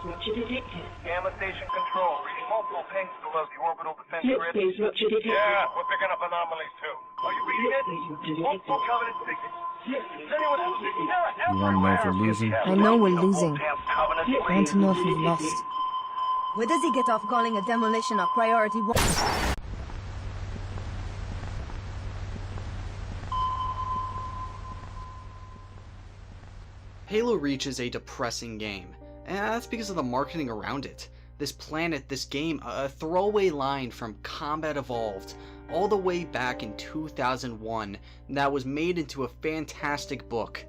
rupture detected. Gamma station control, reading multiple pings below the orbital defense Slip grid. phase rupture detected. Yeah, we're picking up anomalies too. Are you reading it? Phase rupture Multiple detected. covenant signals. Is anyone losing? Yeah, You wanna know if we're losing? I know we're losing. I want to know if we've lost. Where does he get off calling a demolition a priority one? Halo Reach is a depressing game, and that's because of the marketing around it. This planet, this game, a throwaway line from Combat Evolved all the way back in 2001 that was made into a fantastic book.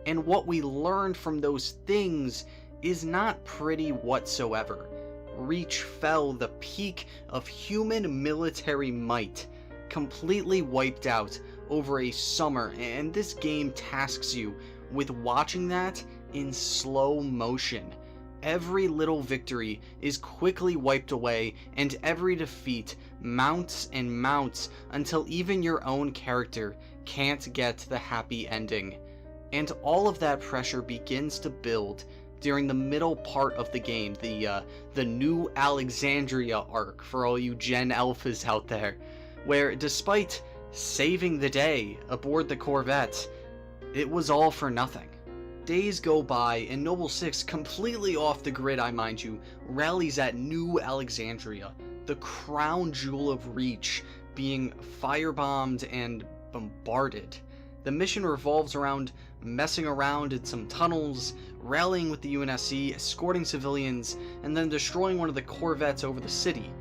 And what we learned from those things is not pretty whatsoever. Reach fell the peak of human military might, completely wiped out over a summer, and this game tasks you with watching that in slow motion. Every little victory is quickly wiped away, and every defeat mounts and mounts until even your own character can't get the happy ending. And all of that pressure begins to build during the middle part of the game, the new Alexandria arc for all you Gen Alphas out there, where despite saving the day aboard the Corvette, it was all for nothing. Days go by, and Noble 6, completely off the grid I mind you, rallies at New Alexandria, the crown jewel of Reach, being firebombed and bombarded. The mission revolves around messing around in some tunnels, rallying with the UNSC, escorting civilians, and then destroying one of the Corvettes over the city.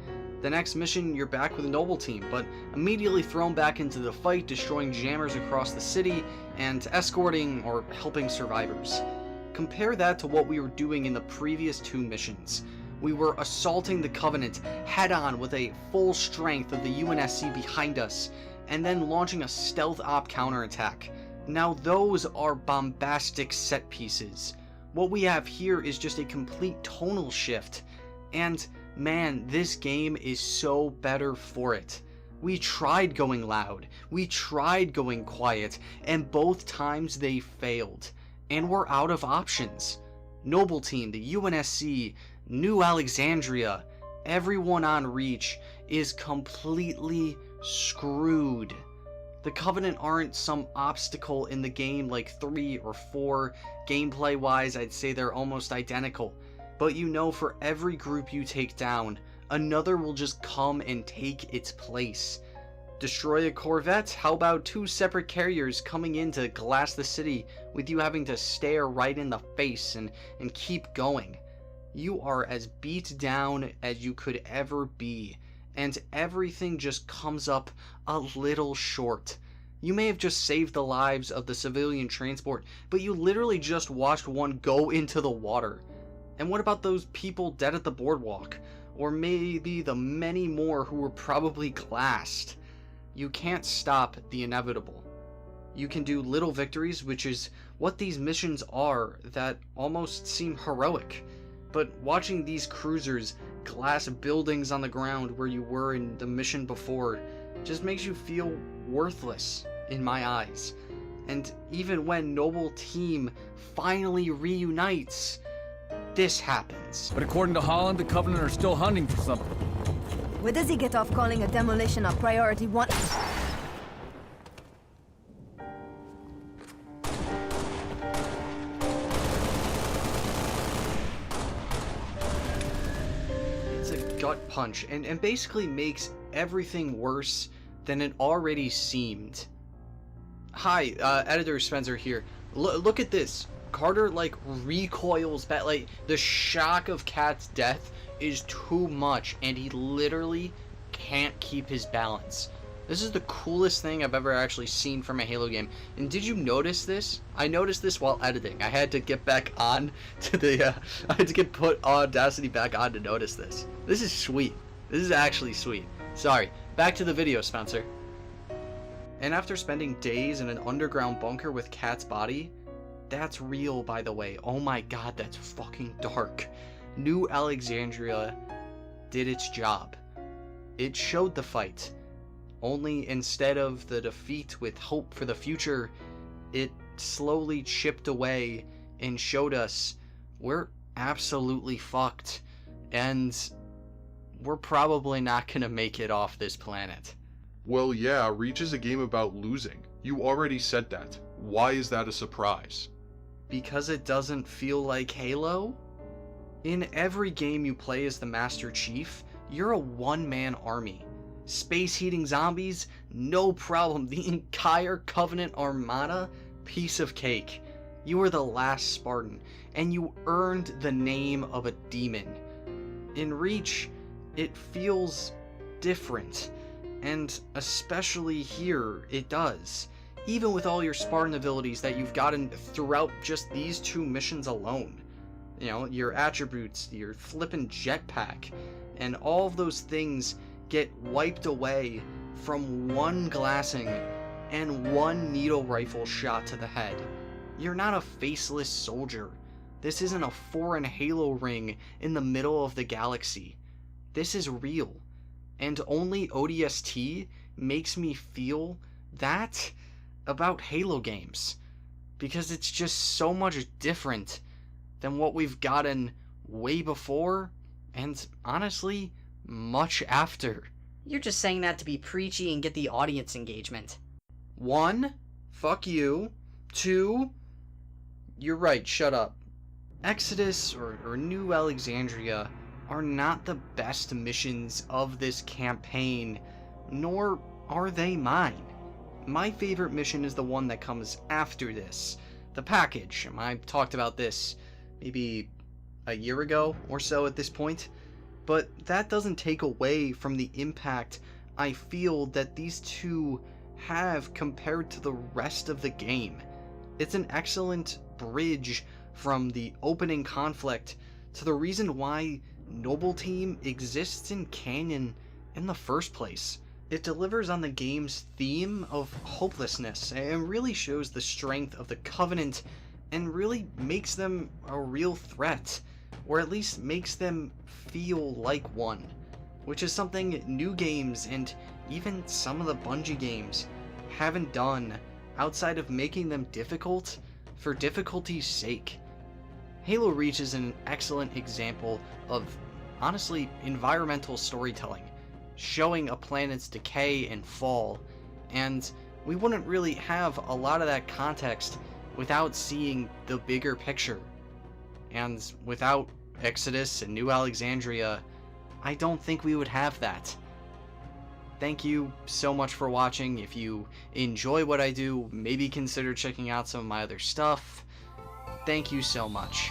The next mission, you're back with a Noble team, but immediately thrown back into the fight, destroying jammers across the city and escorting or helping survivors. Compare that to what we were doing in the previous two missions. We were assaulting the Covenant head-on with a full strength of the UNSC behind us, and then launching a stealth op counterattack. Now those are bombastic set pieces. What we have here is just a complete tonal shift, and man, this game is so better for it. We tried going loud, we tried going quiet, and both times they failed, and we're out of options. Noble Team, the UNSC, New Alexandria, everyone on Reach is completely screwed. The Covenant aren't some obstacle in the game like 3 or 4. Gameplay wise, I'd say they're almost identical. But you know, for every group you take down, another will just come and take its place. Destroy a Corvette? How about 2 separate carriers coming in to glass the city with you having to stare right in the face and keep going? You are as beat down as you could ever be, and everything just comes up a little short. You may have just saved the lives of the civilian transport, but you literally just watched one go into the water. And what about those people dead at the boardwalk? Or maybe the many more who were probably glassed? You can't stop the inevitable. You can do little victories, which is what these missions are, that almost seem heroic. But watching these cruisers glass buildings on the ground where you were in the mission before just makes you feel worthless in my eyes. And even when Noble Team finally reunites, this happens. But according to Holland, the Covenant are still hunting for something. Where does he get off calling a demolition a priority one? It's a gut punch, and basically makes everything worse than it already seemed. Hi, Editor Spencer here. Look at this. Carter, like, recoils back. Like, the shock of Kat's death is too much, and he literally can't keep his balance. This is the coolest thing I've ever actually seen from a Halo game. And did you notice this? I noticed this while editing. I had to get back on to the, I had to get put Audacity back on to notice this. This is sweet. This is actually sweet. Sorry. Back to the video, Spencer. And after spending days in an underground bunker with Kat's body, that's real, by the way. Oh my god, that's fucking dark. New Alexandria did its job. It showed the fight. Only instead of the defeat with hope for the future, it slowly chipped away and showed us we're absolutely fucked, and we're probably not gonna make it off this planet. Well, yeah, Reach is a game about losing. You already said that. Why is that a surprise? Because it doesn't feel like Halo? In every game you play as the Master Chief, you're a one-man army. Space-heating zombies? No problem. The entire Covenant Armada? Piece of cake. You were the last Spartan, and you earned the name of a demon. In Reach, it feels different, and especially here, it does. Even with all your Spartan abilities that you've gotten throughout just these 2 missions alone. You know, your attributes, your flippin' jetpack, and all of those things get wiped away from one glassing and one needle rifle shot to the head. You're not a faceless soldier. This isn't a foreign Halo ring in the middle of the galaxy. This is real. And only ODST makes me feel that about Halo games, because it's just so much different than what we've gotten way before, and honestly, much after. You're just saying that to be preachy and get the audience engagement. 1, fuck you. 2, you're right, shut up. Exodus or New Alexandria are not the best missions of this campaign, nor are they mine. My favorite mission is the one that comes after this, the package. I talked about this maybe a year ago or so at this point, but that doesn't take away from the impact I feel that these 2 have compared to the rest of the game. It's an excellent bridge from the opening conflict to the reason why Noble Team exists in canon in the first place. It delivers on the game's theme of hopelessness and really shows the strength of the Covenant and really makes them a real threat, or at least makes them feel like one, which is something new games and even some of the Bungie games haven't done outside of making them difficult for difficulty's sake. Halo Reach is an excellent example of, honestly, environmental storytelling, showing a planet's decay and fall, and we wouldn't really have a lot of that context without seeing the bigger picture. And without Exodus and New Alexandria, I don't think we would have that. Thank you so much for watching. If you enjoy what I do, maybe consider checking out some of my other stuff. Thank you so much.